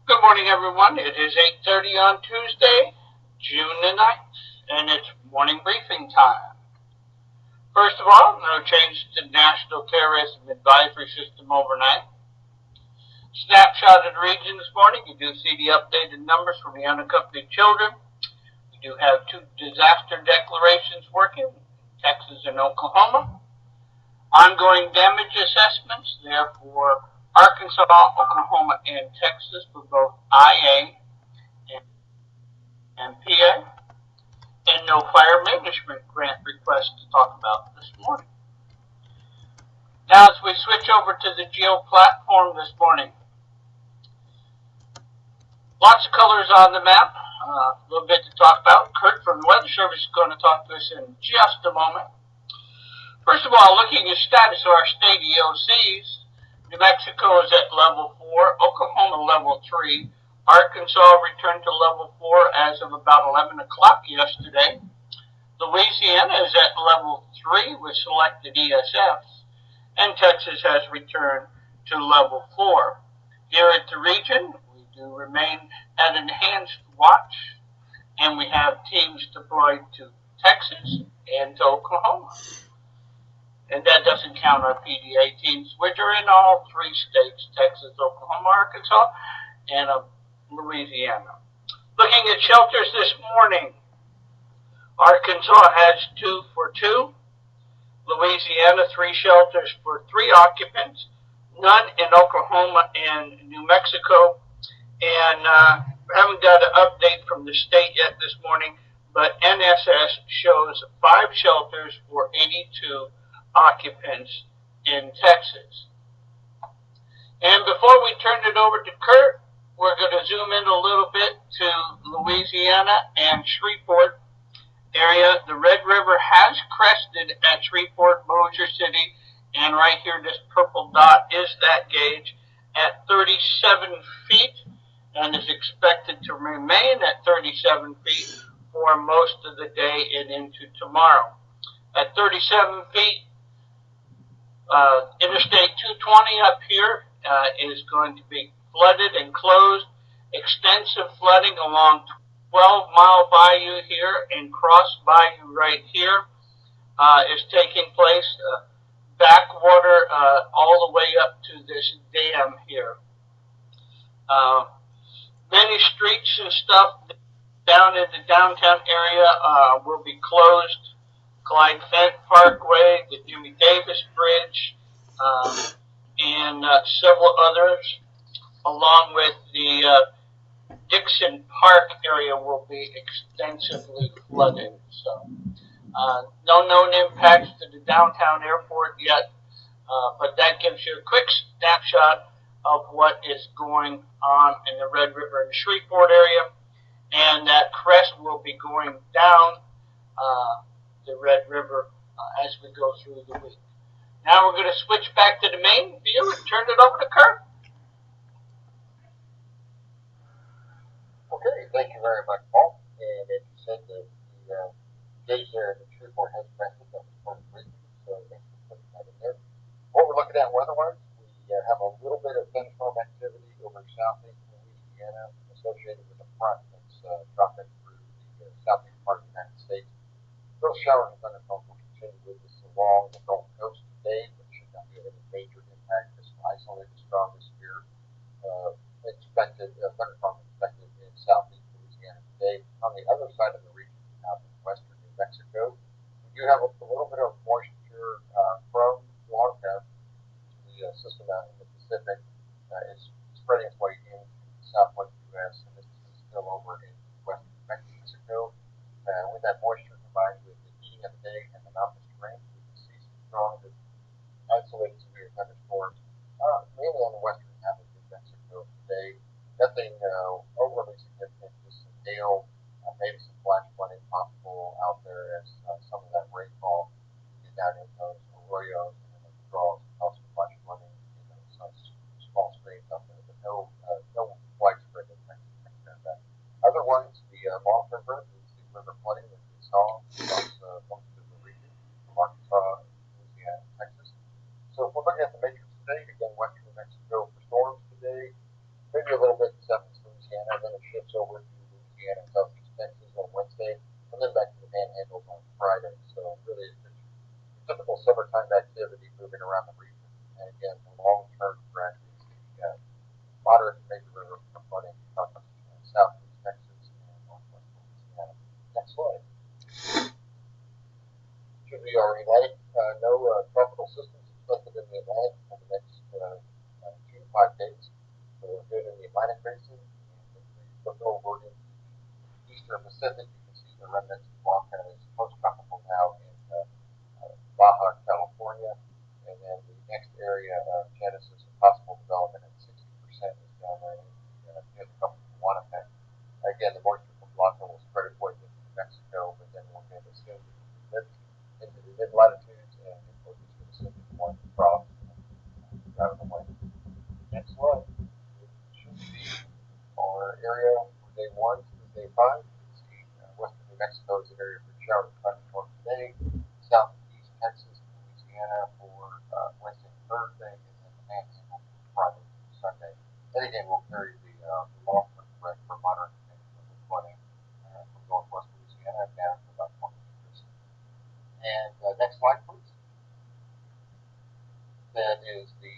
Good morning, everyone. It is 8:30 on Tuesday, June the 9th, and it's morning briefing time. First of all, no change to the National Terrorism Advisory System overnight. Snapshot of the region this morning. You do see the updated numbers for the unaccompanied children. We do have two disaster declarations working, Texas and Oklahoma. Ongoing damage assessments, therefore, Arkansas, Oklahoma, and Texas for both IA and PA. And no fire management grant request to talk about this morning. Now, as we switch over to the Geo platform this morning, lots of colors on the map, a little bit to talk about. Kurt from the Weather Service is going to talk to us in just a moment. First of all, looking at status of our state EOCs, New Mexico is at level 4, Oklahoma level 3, Arkansas returned to level 4 as of about 11 o'clock yesterday. Louisiana is at level 3 with selected ESFs, and Texas has returned to level 4. Here at the region, we do remain at enhanced watch, and we have teams deployed to Texas and to Oklahoma. And that doesn't count our PDA teams, which are in all three states, Texas, Oklahoma, Arkansas, and Louisiana. Looking at shelters this morning, Arkansas has 2 for 2. Louisiana, 3 shelters for 3 occupants. None in Oklahoma and New Mexico. And we haven't got an update from the state yet this morning, but NSS shows 5 shelters for 82 occupants in Texas. And before we turn it over to Kurt, we're going to zoom in a little bit to Louisiana and Shreveport area. The Red River has crested at Shreveport, Bossier City, and right here, this purple dot is that gauge at 37 feet and is expected to remain at 37 feet for most of the day and into tomorrow. At 37 feet, Interstate 220 up here is going to be flooded and closed. Extensive flooding along 12-mile bayou here and Cross Bayou right here is taking place. Backwater all the way up to this dam here. Many streets and stuff down in the downtown area will be closed. Clyde Fent Parkway, the Jimmy Davis Bridge, and several others, along with the Dixon Park area will be extensively flooded. So, no known impacts to the downtown airport yet, but that gives you a quick snapshot of what is going on in the Red River and Shreveport area, and that crest will be going down the Red River as we go through the week. Now we're going to switch back to the main view and turn it over to Kurt. Okay, thank you very much, Paul. And as you said, the gauge there in the Shreveport has crested. That was part of the reason, so thanks for putting that in there. What we're looking at weather-wise, we have a little bit of thunderstorm activity over southeast Louisiana associated with a front that's dropping through the southeast part of the United States. Those showers and thunderstorms will continue with us along the Gulf Coast today, but should not be any major impact. Just isolated strongest here. Expected thunderstorms expected in southeast Louisiana today. On the other side of the region, out in western New Mexico, we do have a little bit of moisture from water. The system out in the Pacific is spreading its way into the southwest U.S. and this is still over in western New Mexico. With that moisture combined with the heating of the day and the mountainous rain, we can see some strong isolated severe thunderstorms, mainly on the western half of New Mexico today. Nothing overly significant, just some hail, maybe some flash flooding possible out there as some of that rainfall get down in those arroyos and the withdrawals and also flash flooding in those small streams out there, but no widespread impact on that. Otherwise, the Long River, the river flooding that we saw across most of the region from Arkansas, Louisiana, and Texas. So if we're looking at the matrix today, again, western New Mexico for storms today, maybe a little bit 7 Louisiana, then it shifts over to Louisiana and Southeast Texas on Wednesday, and then back to the Panhandle on Friday. So really, it's just typical summertime activity moving around the region. And again, the long-term trend is the moderate to major river flooding across Southeast Texas and Northwest Louisiana. Next slide. Should be our Atlantic. No tropical systems expected in the Atlantic for the next 2 to 5 days. So we're good in the Atlantic basin. And if we look over in the eastern Pacific, you can see the remnants of Blanca is post-tropical now in Baja, California. And then the next area of genesis and possible development at 60% is down there in the Gulf of Guanabara. Again, the moisture from Blanca will spread its way into New Mexico, but then we'll get assumed into the mid-latitudes, and we're just going to assume it's one cross out of the way. Next slide. Should be our area for day 1 through day 5. You can see western New Mexico is an area for showers and thunderstorms today, southeast Texas and Louisiana for Wednesday and Thursday, and then the Panhandle for Friday through Sunday. Then again, we'll carry the long-term threat for moderate to major flooding from northwest Louisiana down to about 20 meters. And next slide, please. That is the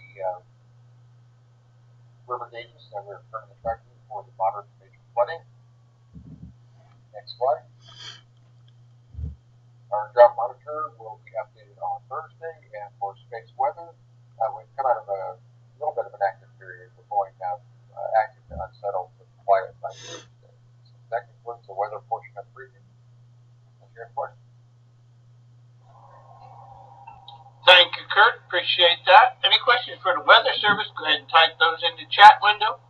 river gauges that we're currently tracking for the moderate to major flooding. Next slide. Our drought monitor will be updated on Thursday, and for space weather, we've come out of a little bit of an active period. We're going now to active to unsettled to quiet by Thursday. So that concludes the weather portion of the briefing. That's your question. Thank you, Kurt. Appreciate that. Any questions for the Weather Service? Go ahead and type those in the chat window.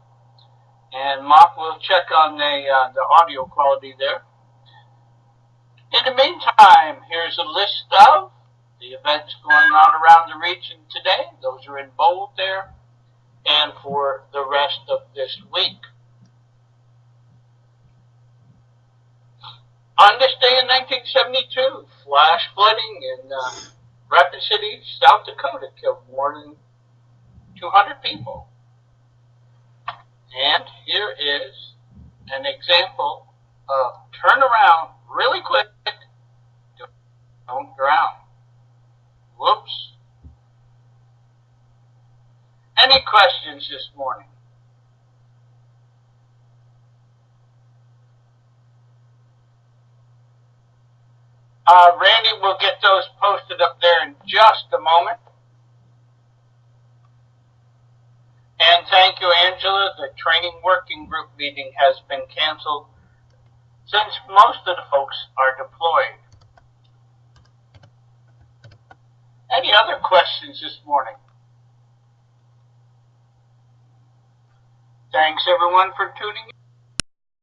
And Mark will check on the audio quality there. In the meantime, here's a list of the events going on around the region today. Those are in bold there. And for the rest of this week. On this day in 1972, flash flooding in Rapid City, South Dakota killed more than 200 people. And here is an example of turn around really quick, don't drown. Whoops. Any questions this morning? Randy will get those posted up there in just a moment. And thank you, Angela. The training working group meeting has been canceled since most of the folks are deployed. Any other questions this morning? Thanks, everyone, for tuning in.